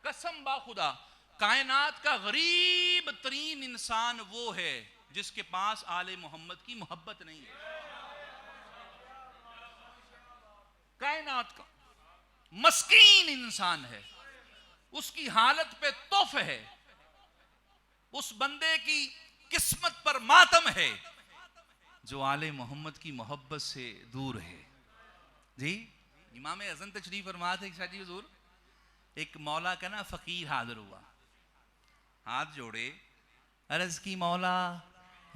कसम बा खुदा, कायनात का गरीब तरीन इंसान वो है जिसके पास आले मोहम्मद की मोहब्बत नहीं है। कायनात का मस्कीन इंसान है, उसकी हालत पे तोफ है, उस बंदे की किस्मत पर मातम है जो आले मोहम्मद की मोहब्बत से दूर है। जी इमाम अज़न तशरीफ फरमाते हैं शादी हुजूर, एक मौला का ना फकीर हाजिर हुआ, हाथ जोड़े, अर्ज की मौला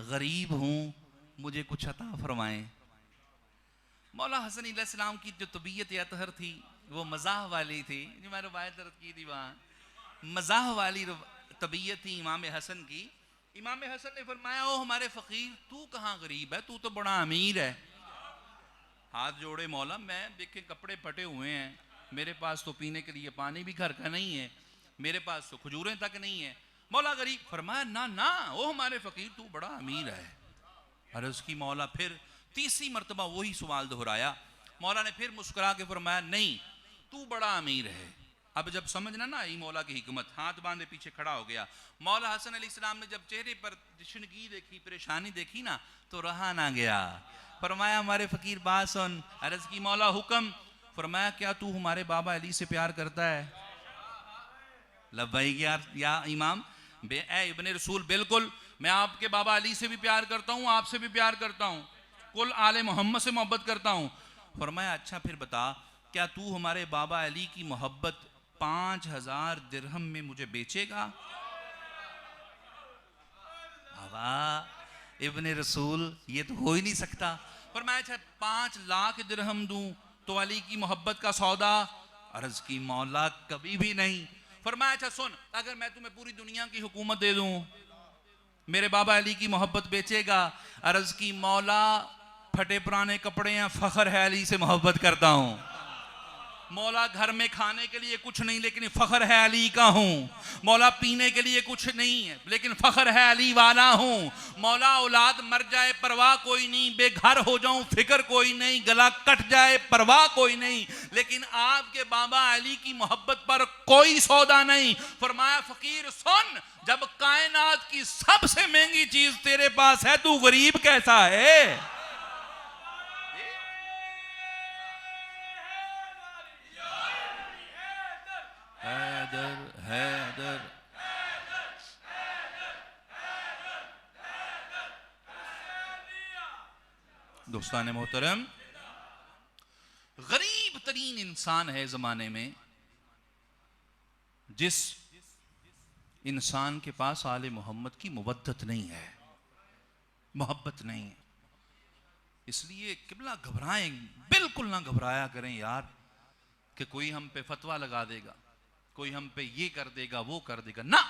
गरीब हूं, मुझे कुछ अता फरमाएं। मौला हसन अलैहिस्सलाम की जो तबीयत अतहर थी वो मजाह वाली थी, जो मैंने रवायत दर्ज की थी, वहाँ मजाह वाली तबीयत थी इमाम हसन की। इमाम हसन ने फरमाया, ओ हमारे फकीर, तू कहाँ गरीब है, तू तो बड़ा अमीर है। हाथ जोड़े, मौला मैं देखे कपड़े फटे हुए हैं, मेरे पास तो पीने के लिए पानी भी घर का नहीं है, मेरे पास तो खजूरें तक नहीं है। मौला गरीब। फरमाया, ना ना ओ हमारे फकीर, तू बड़ा अमीर है। अरे उसकी मौला फिर तीसरी मर्तबा वही सवाल दोहराया। मौला ने फिर मुस्कुरा के फरमाया, नहीं तू बड़ा अमीर है। अब जब समझना ना आई मौला की हिकमत, हाथ बांधे पीछे खड़ा हो गया। मौला हसन अलैहिस्सलाम ने जब चेहरे पर तशनगी देखी, परेशानी देखी ना, तो रहा ना गया। फरमाया, हमारे फकीर बात सुन। अर्ज की मौला हुक्म। फरमाया, क्या तू हमारे बाबा अली से प्यार करता है? लब्बैक या इमाम। इब्न रसूल, बिल्कुल, मैं आपके बाबा अली से भी प्यार करता हूँ, आपसे भी प्यार करता हूँ, कुल आले मोहम्मद से मोहब्बत करता हूँ। फरमाया, अच्छा फिर बता, क्या तू हमारे बाबा अली की मोहब्बत 5000 दिरहम में मुझे बेचेगा? बाबा इब्न रसूल, ये तो हो ही नहीं सकता। फरमाया, अच्छा 5 लाख दिरहम दूं तो अली की मोहब्बत का सौदा? अर्ज की मौला, कभी भी नहीं। फरमाया, अच्छा सुन, अगर मैं तुम्हें पूरी दुनिया की हुकूमत दे दूं, मेरे बाबा अली की मोहब्बत बेचेगा? अर्ज की मौला, फटे पुराने कपड़े हैं, फखर है अली से मोहब्बत करता हूं। मौला, घर में खाने के लिए कुछ नहीं लेकिन फखर है अली का हूं। मौला, पीने के लिए कुछ नहीं है लेकिन फखर है अली वाला हूं। मौला, औलाद मर जाए परवाह कोई नहीं, बेघर हो जाऊं फिक्र कोई नहीं, गला कट जाए परवाह कोई नहीं, लेकिन आपके बाबा अली की मोहब्बत पर कोई सौदा नहीं। फरमाया, फकीर सुन, जब कायनात की सबसे महंगी चीज तेरे पास है, तू गरीब कैसा है? हैदर हैदर। दोस्तान मोहतरम, गरीब तरीन इंसान है जमाने में जिस इंसान के पास आले मोहम्मद की मुवद्दत नहीं है, मोहब्बत नहीं है। इसलिए किबला घबराएं, बिल्कुल ना घबराया करें यार कि कोई हम पे फतवा लगा देगा, कोई हम पे ये कर देगा वो कर देगा, ना।